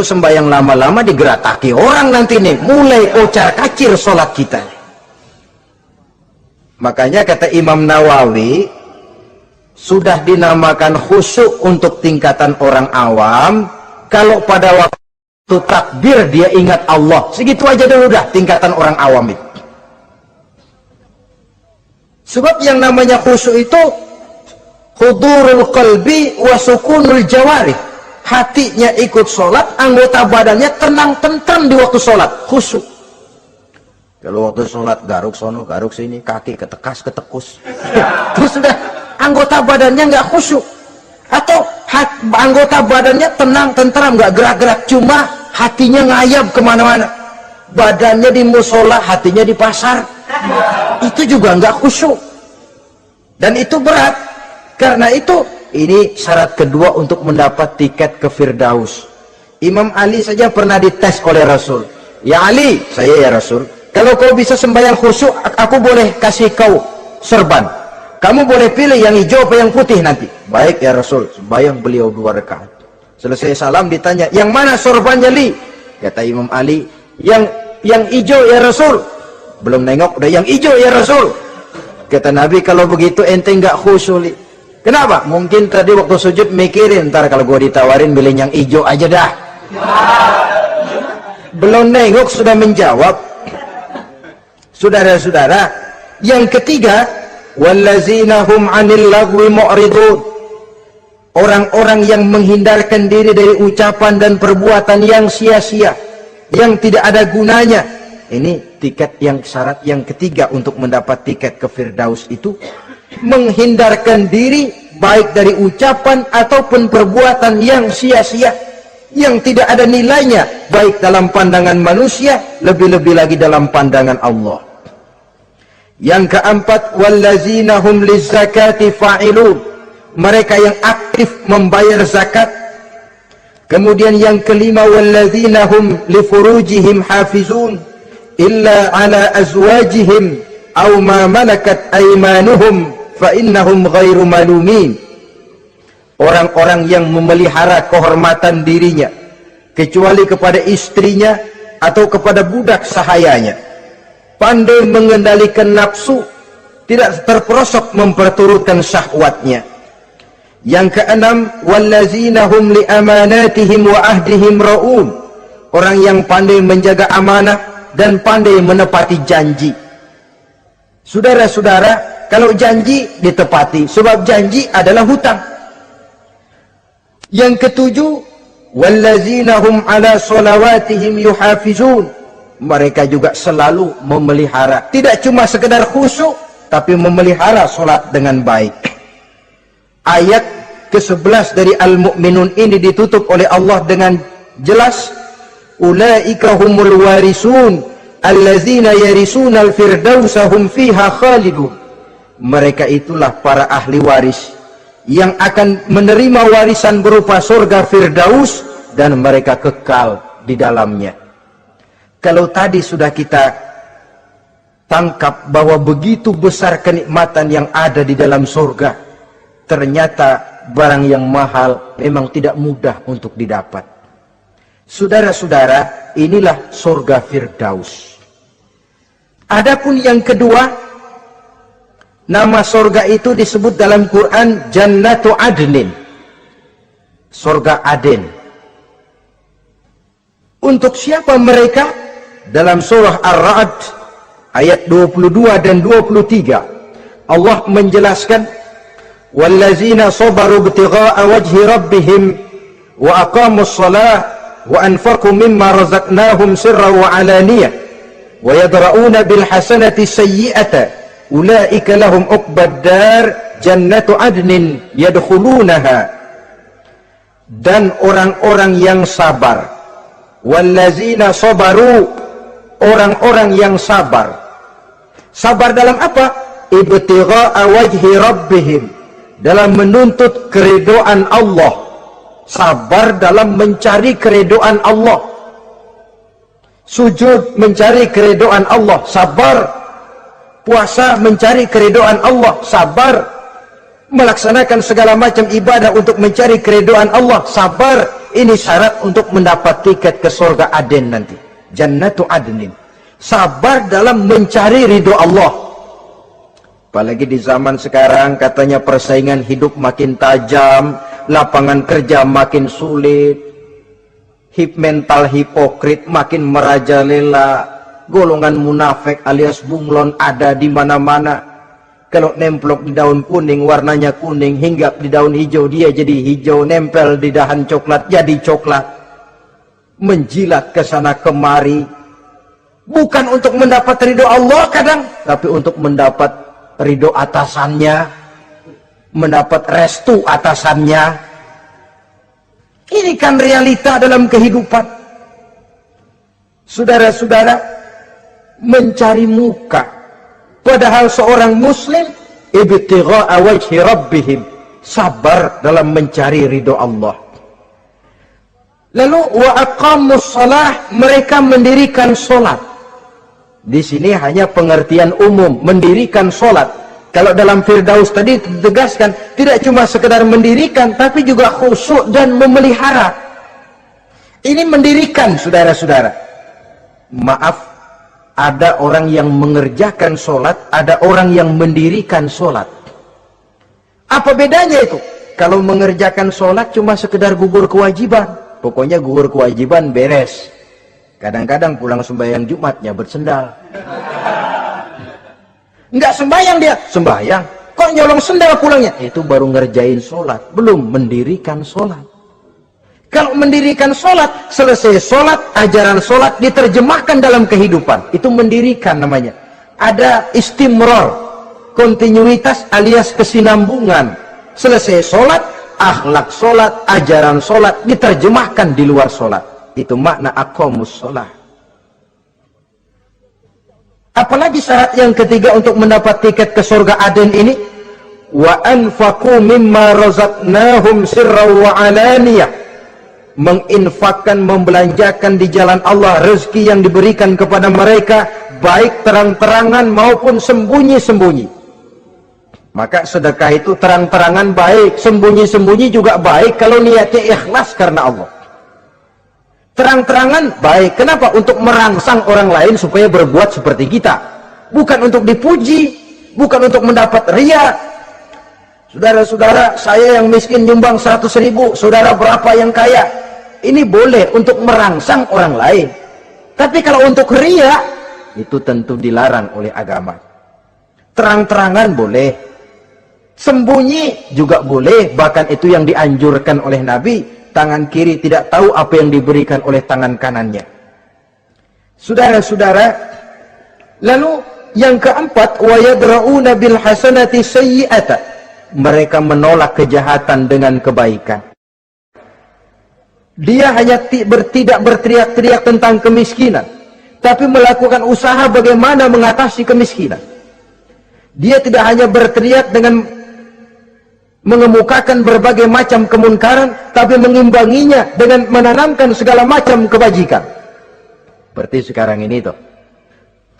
sembahyang lama-lama digerataki orang nanti nih, mulai kocar kacir sholat kita. Makanya kata Imam Nawawi, sudah dinamakan khusyuk untuk tingkatan orang awam kalau pada waktu takbir dia ingat Allah. Segitu aja dulu dah tingkatan orang awam itu. Sebab yang namanya khusyuk itu hudurul qalbi wa sukunul jawarih. Hatinya ikut sholat, anggota badannya tenang tentram di waktu sholat, khusyuk. Kalau waktu sholat garuk sono, garuk sini, kaki ketekas ketekus, terus sudah anggota badannya nggak khusyuk. Atau anggota badannya tenang tentram, nggak gerak-gerak, cuma hatinya ngayab kemana-mana. Badannya di musola, hatinya di pasar. Itu juga nggak khusyuk, dan itu berat. Karena itu ini syarat kedua untuk mendapat tiket ke Firdaus. Imam Ali saja pernah dites oleh Rasul, Ya Ali, saya ya Rasul, kalau kau bisa sembahyang khusyuk, aku boleh kasih kau serban. Kamu boleh pilih yang hijau apa yang putih nanti. Baik ya Rasul, sembahyang beliau 2 rakaat. Selesai salam ditanya, yang mana sorbannya Li? Kata Imam Ali, yang hijau ya Rasul. Belum nengok, udah yang hijau ya Rasul. Kata Nabi, kalau begitu ente nggak khusyuk Li. Kenapa? Mungkin tadi waktu sujud mikirin, ntar kalau gua ditawarin milih yang hijau aja dah. Belum nengok sudah menjawab. Saudara-saudara, yang ketiga, wallazina hum 'anil lagwi mu'ridun. Orang-orang yang menghindarkan diri dari ucapan dan perbuatan yang sia-sia, yang tidak ada gunanya. Ini tiket yang syarat yang ketiga untuk mendapat tiket ke Firdaus itu menghindarkan diri baik dari ucapan ataupun perbuatan yang sia-sia, yang tidak ada nilainya baik dalam pandangan manusia, lebih-lebih lagi dalam pandangan Allah. Yang keempat, wallazina hum lizzakati fa'ilun. Mereka yang aktif membayar zakat. Kemudian yang kelima, wallazina hum lifurujihim hafizun illa ala azwajihim aw ma malakat aymanuhum fa innahum ghairu malumin. Orang-orang yang memelihara kehormatan dirinya kecuali kepada istrinya atau kepada budak sahayanya, pandai mengendalikan nafsu, tidak terperosok memperturutkan syahwatnya. Yang keenam, wallazina hum li amanatihim wa ahdihim ra'un. Orang yang pandai menjaga amanah dan pandai menepati janji. Saudara-saudara, kalau janji ditepati, sebab janji adalah hutang. Yang ketujuh, wallazina hum ala sholawatihim yuhafizun. Mereka juga selalu memelihara, tidak cuma sekedar khusyuk, tapi memelihara solat dengan baik. Ayat ke-11 dari Al-Mu'minun ini ditutup oleh Allah dengan jelas, ulaika humul warisun allazina yarisuna al-firdausa hum fiha khalidun. Mereka itulah para ahli waris yang akan menerima warisan berupa surga Firdaus dan mereka kekal di dalamnya. Kalau tadi sudah kita tangkap bahwa begitu besar kenikmatan yang ada di dalam surga, ternyata barang yang mahal memang tidak mudah untuk didapat. Saudara-saudara, inilah surga Firdaus. Adapun yang kedua, nama surga itu disebut dalam Quran Jannatu Adnin, surga Aden. Untuk siapa mereka? Dalam surah Ar-Ra'd ayat 22 dan 23 Allah menjelaskan, wallazina sabaru ibtigha'a wajhi rabbihim wa aqamus shalah wa anfaqu mimma razaqnahum sirran wa alaniyah wa yadra'una bil hasanati sayyi'ata ulaika lahum uqbad dar jannatu adnin yadkhulunaha. Dan orang-orang yang sabar, wallazina sabaru, orang-orang yang sabar. Sabar dalam apa? Ibtigha'a wajhi rabbihim, dalam menuntut keridhaan Allah. Sabar dalam mencari keridhaan Allah. Sujud mencari keridhaan Allah, sabar. Puasa mencari keridhaan Allah, sabar. Melaksanakan segala macam ibadah untuk mencari keridhaan Allah, sabar. Ini syarat untuk mendapat tiket ke surga Aden nanti, Jannatu Adnin. Sabar dalam mencari ridho Allah. Apalagi di zaman sekarang katanya persaingan hidup makin tajam, lapangan kerja makin sulit, mental hipokrit makin merajalela, golongan munafik alias bunglon ada di mana-mana. Kalau nemplok di daun kuning warnanya kuning, hinggap di daun hijau dia jadi hijau, nempel di dahan coklat jadi coklat. Menjilat ke sana kemari, bukan untuk mendapat ridho Allah kadang, tapi untuk mendapat ridho atasannya, mendapat restu atasannya. Ini kan realita dalam kehidupan. Saudara-saudara, mencari muka. Padahal seorang muslim ibtigha'a wajhi rabbihim, sabar dalam mencari ridho Allah. Lalu wa aqamus shalah, mereka mendirikan solat. Di sini hanya pengertian umum, mendirikan solat. Kalau dalam Firdaus tadi ditegaskan, tidak cuma sekedar mendirikan, tapi juga khusyuk dan memelihara. Ini mendirikan, saudara-saudara. Maaf, ada orang yang mengerjakan solat, ada orang yang mendirikan solat. Apa bedanya itu? Kalau mengerjakan solat cuma sekedar gugur kewajiban. Pokoknya gugur kewajiban beres. Kadang-kadang pulang sembahyang Jumatnya bersendal. Enggak sembahyang dia, sembahyang. Kok nyolong sendal pulangnya? Itu baru ngerjain sholat, belum mendirikan sholat. Kalau mendirikan sholat, selesai sholat, ajaran sholat diterjemahkan dalam kehidupan. Itu mendirikan namanya. Ada istimror, kontinuitas alias kesinambungan. Selesai sholat, akhlak sholat, ajaran sholat diterjemahkan di luar sholat. Itu makna aqamus sholah. Apalagi syarat yang ketiga untuk mendapat tiket ke surga Aden ini, wa anfaqu mimma razaqnahum sirran wa alaniyah, menginfakkan, membelanjakan di jalan Allah rezeki yang diberikan kepada mereka, baik terang-terangan maupun sembunyi-sembunyi. Maka sedekah itu terang-terangan baik, sembunyi-sembunyi juga baik kalau niatnya ikhlas karena Allah. Terang-terangan baik. Kenapa? Untuk merangsang orang lain supaya berbuat seperti kita. Bukan untuk dipuji, bukan untuk mendapat riya. Saudara-saudara, saya yang miskin nyumbang 100.000, saudara berapa yang kaya? Ini boleh untuk merangsang orang lain. Tapi kalau untuk riya, itu tentu dilarang oleh agama. Terang-terangan boleh, sembunyi juga boleh, bahkan itu yang dianjurkan oleh Nabi. Tangan kiri tidak tahu apa yang diberikan oleh tangan kanannya. Saudara-saudara, lalu yang keempat, wa yadra'una bil hasanati sayyi'ata, mereka menolak kejahatan dengan kebaikan. Dia hanya tidak berteriak-teriak tentang kemiskinan, tapi melakukan usaha bagaimana mengatasi kemiskinan. Dia tidak hanya berteriak dengan mengemukakan berbagai macam kemunkaran, tapi mengimbanginya dengan menanamkan segala macam kebajikan. Seperti sekarang ini tuh,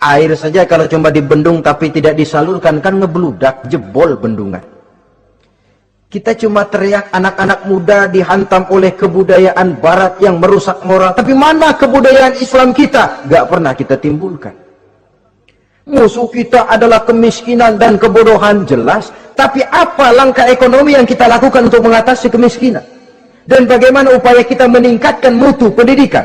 air saja kalau cuma dibendung tapi tidak disalurkan kan ngebludak, jebol bendungan. Kita cuma teriak anak-anak muda dihantam oleh kebudayaan barat yang merusak moral, tapi mana kebudayaan Islam kita? Gak pernah kita timbulkan. Musuh kita adalah kemiskinan dan kebodohan, jelas. Tapi apa langkah ekonomi yang kita lakukan untuk mengatasi kemiskinan? Dan bagaimana upaya kita meningkatkan mutu pendidikan?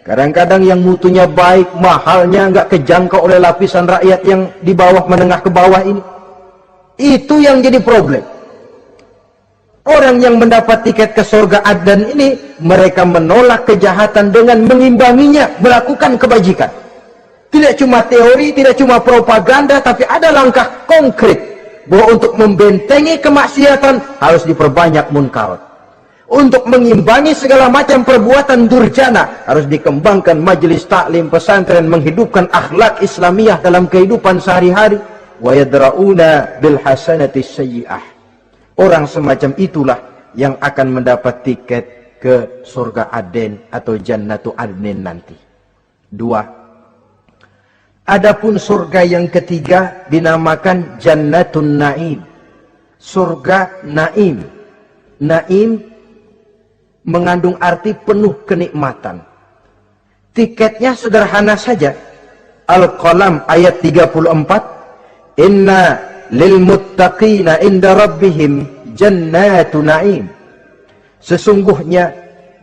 Kadang-kadang yang mutunya baik, mahalnya nggak kejangkau oleh lapisan rakyat yang di bawah, menengah ke bawah ini. Itu yang jadi problem. Orang yang mendapat tiket ke surga Aden ini, mereka menolak kejahatan dengan mengimbanginya, melakukan kebajikan. Tidak cuma teori, tidak cuma propaganda, tapi ada langkah konkret bahwa untuk membentengi kemaksiatan harus diperbanyak munkar. Untuk mengimbangi segala macam perbuatan durjana harus dikembangkan majelis taklim pesantren, menghidupkan akhlak Islamiyah dalam kehidupan sehari-hari. Wa yadra'una bil hasanati sayyi'ah. Orang semacam itulah yang akan mendapat tiket ke surga Aden atau Jannatu Adnin nanti. Dua. Adapun surga yang ketiga dinamakan Jannatun Naim. Surga Naim. Naim mengandung arti penuh kenikmatan. Tiketnya sederhana saja. Al-Qalam ayat 34. Inna lil muttaqina inda rabbihim jannatu naim. Sesungguhnya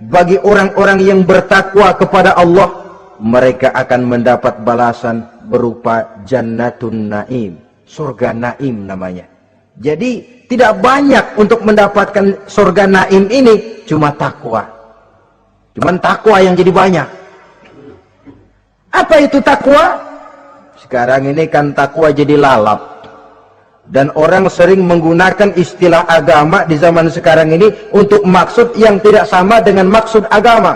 bagi orang-orang yang bertakwa kepada Allah, mereka akan mendapat balasan berupa Jannatun Naim, surga Naim namanya. Jadi tidak banyak untuk mendapatkan surga Naim ini, cuma takwa. Cuman takwa yang jadi banyak. Apa itu takwa? Sekarang ini kan takwa jadi lalap. Dan orang sering menggunakan istilah agama di zaman sekarang ini untuk maksud yang tidak sama dengan maksud agama.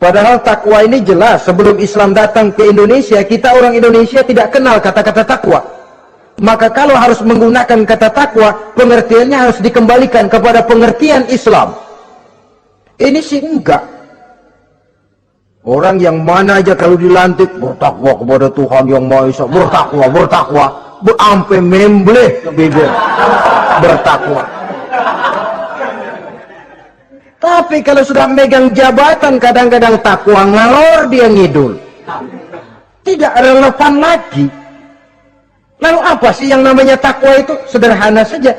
Padahal takwa ini jelas, sebelum Islam datang ke Indonesia, kita orang Indonesia tidak kenal kata-kata takwa. Maka kalau harus menggunakan kata takwa, pengertiannya harus dikembalikan kepada pengertian Islam. Ini sih enggak. Orang yang mana aja kalau dilantik bertakwa kepada Tuhan yang Maha Esa, bertakwa, sampai membleh ke bibir, bertakwa. Tapi kalau sudah megang jabatan, kadang-kadang takwa ngalor dia ngidul, tidak relevan lagi. Lalu apa sih yang namanya takwa itu? Sederhana saja,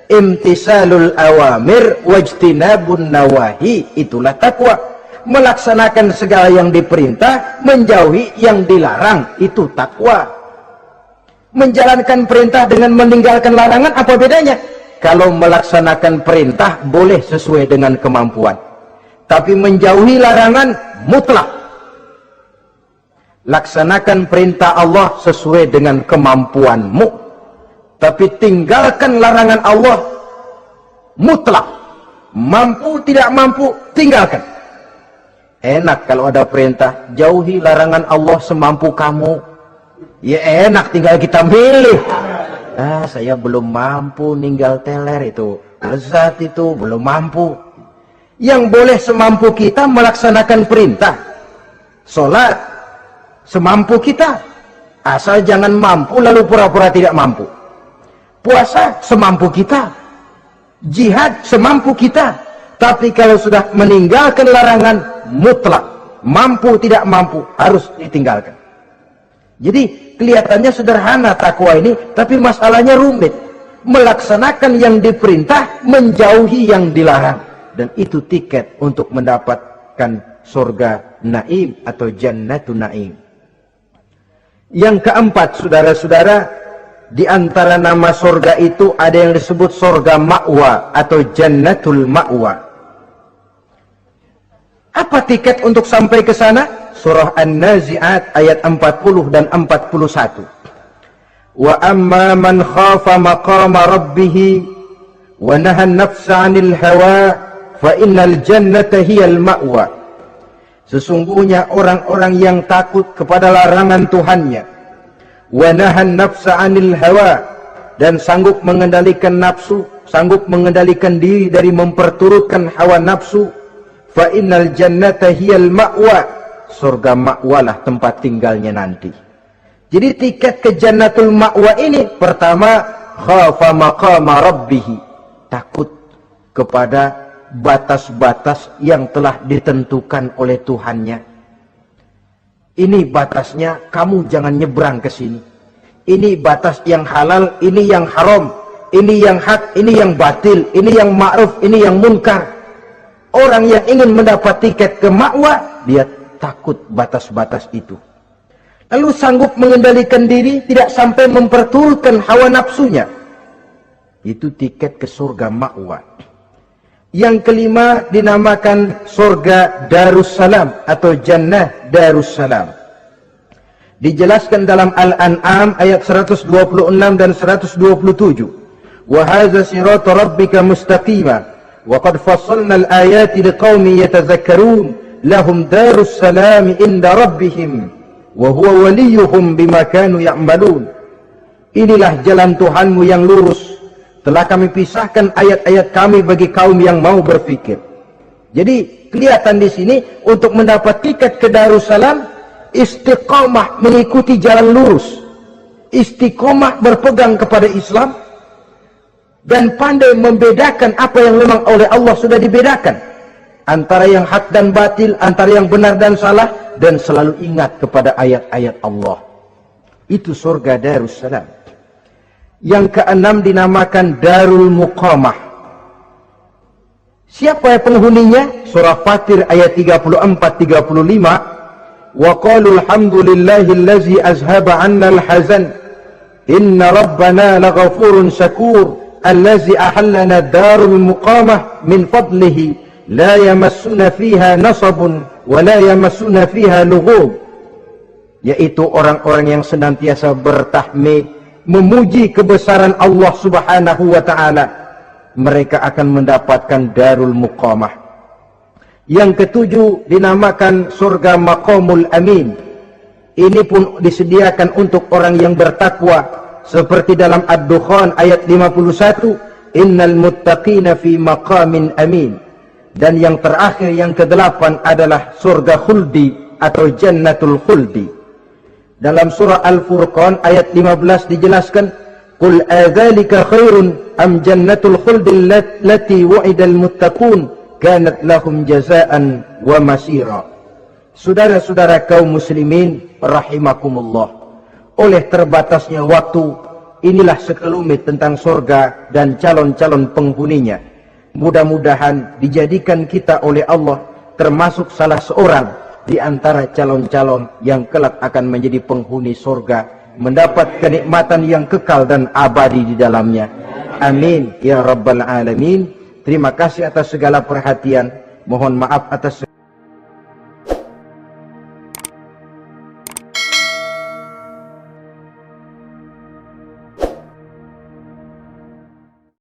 imtisalul awamir wajtinabun nawahi, itulah takwa. Melaksanakan segala yang diperintah, menjauhi yang dilarang, itu takwa. Menjalankan perintah dengan meninggalkan larangan, apa bedanya? Kalau melaksanakan perintah boleh sesuai dengan kemampuan, tapi menjauhi larangan mutlak. Laksanakan perintah Allah sesuai dengan kemampuanmu, tapi tinggalkan larangan Allah mutlak. Mampu tidak mampu, tinggalkan. Enak kalau ada perintah, jauhi larangan Allah semampu kamu. Ya enak, tinggal kita milih. Saya belum mampu ninggal teler itu, lezat itu, belum mampu. Yang boleh semampu kita melaksanakan perintah. Sholat semampu kita, asal jangan mampu lalu pura-pura tidak mampu. Puasa semampu kita, jihad semampu kita. Tapi kalau sudah meninggalkan larangan, mutlak, mampu tidak mampu, harus ditinggalkan. Jadi kelihatannya sederhana takwa ini, tapi masalahnya rumit. Melaksanakan yang diperintah, menjauhi yang dilarang. Dan itu tiket untuk mendapatkan surga naim atau jannatun naim. Yang keempat, saudara-saudara, di antara nama surga itu ada yang disebut surga ma'wa atau jannatul ma'wa. Apa tiket untuk sampai ke sana? Surah An-Nazi'at ayat 40 dan 41. Wa amma man khafa maqama rabbih wa nahan nafsa 'anil hawa fa innal jannata hiyal ma'wa. Sesungguhnya orang-orang yang takut kepada larangan Tuhannya, wa nahan nafsa 'anil hawa, dan sanggup mengendalikan nafsu, sanggup mengendalikan diri dari memperturutkan hawa nafsu, fa innal jannata hiyal ma'wa. Surga ma'walah tempat tinggalnya nanti. Jadi tiket ke jannatul ma'wa ini, pertama, khafa maqama rabbih, takut kepada batas-batas yang telah ditentukan oleh Tuhannya. Ini batasnya, kamu jangan nyebrang ke sini. Ini batas yang halal, ini yang haram, ini yang hak, ini yang batil, ini yang ma'ruf, ini yang munkar. Orang yang ingin mendapat tiket ke ma'wa, dia takut batas-batas itu. Lalu sanggup mengendalikan diri, tidak sampai memperturutkan hawa nafsunya. Itu tiket ke surga ma'wa. Yang kelima dinamakan surga Darussalam atau Jannah Darussalam. Dijelaskan dalam Al-An'am ayat 126 dan 127. Wa hadza siratu rabbika mustaqima wa qad fassalna al-ayati liqaumin yatadhakkarun. Lahum darus salam inda rabbihim wa huwa waliyuhum bima kanu ya'malun. Inilah jalan Tuhanmu yang lurus. Telah kami pisahkan ayat-ayat kami bagi kaum yang mau berfikir. Jadi kelihatan di sini untuk mendapat tiket ke Darussalam, istiqomah mengikuti jalan lurus, istiqomah berpegang kepada Islam, dan pandai membedakan apa yang memang oleh Allah sudah dibedakan. Antara yang hak dan batil, antara yang benar dan salah, dan selalu ingat kepada ayat-ayat Allah. Itu surga Darussalam. Yang keenam dinamakan Darul Muqamah. Siapa penghuninya? Surah Fatir ayat 34-35. Wa qalu alhamdulillahillazi azhaba 'anna al-hazan inna rabbana laghafurun syakur allazi ahallana darul muqamah min fadlihi la yamassuna fiha nasabun wa la yamassuna fiha lughub. Yaitu orang-orang yang senantiasa bertahmid, memuji kebesaran Allah Subhanahu wa taala. Mereka akan mendapatkan darul muqamah. Yang ketujuh dinamakan surga Maqamul Amin. Ini pun disediakan untuk orang yang bertakwa, seperti dalam Ad-Dukhan ayat 51, innal muttaqina fi maqamin amin. Dan yang terakhir, yang ke-8 adalah surga khuldi atau jannatul khuldi. Dalam surah Al-Furqan ayat 15 dijelaskan, "Qul adzalika khairun am jannatul khuldi allati wu'idal muttaqun kanat lahum jazaan wa masira." Saudara-saudara kaum muslimin rahimakumullah, oleh terbatasnya waktu, inilah sekelumit tentang surga dan calon-calon penghuninya. Mudah-mudahan dijadikan kita oleh Allah termasuk salah seorang di antara calon-calon yang kelak akan menjadi penghuni surga, mendapat kenikmatan yang kekal dan abadi di dalamnya. Amin ya rabbal alamin. Terima kasih atas segala perhatian. Mohon maaf atas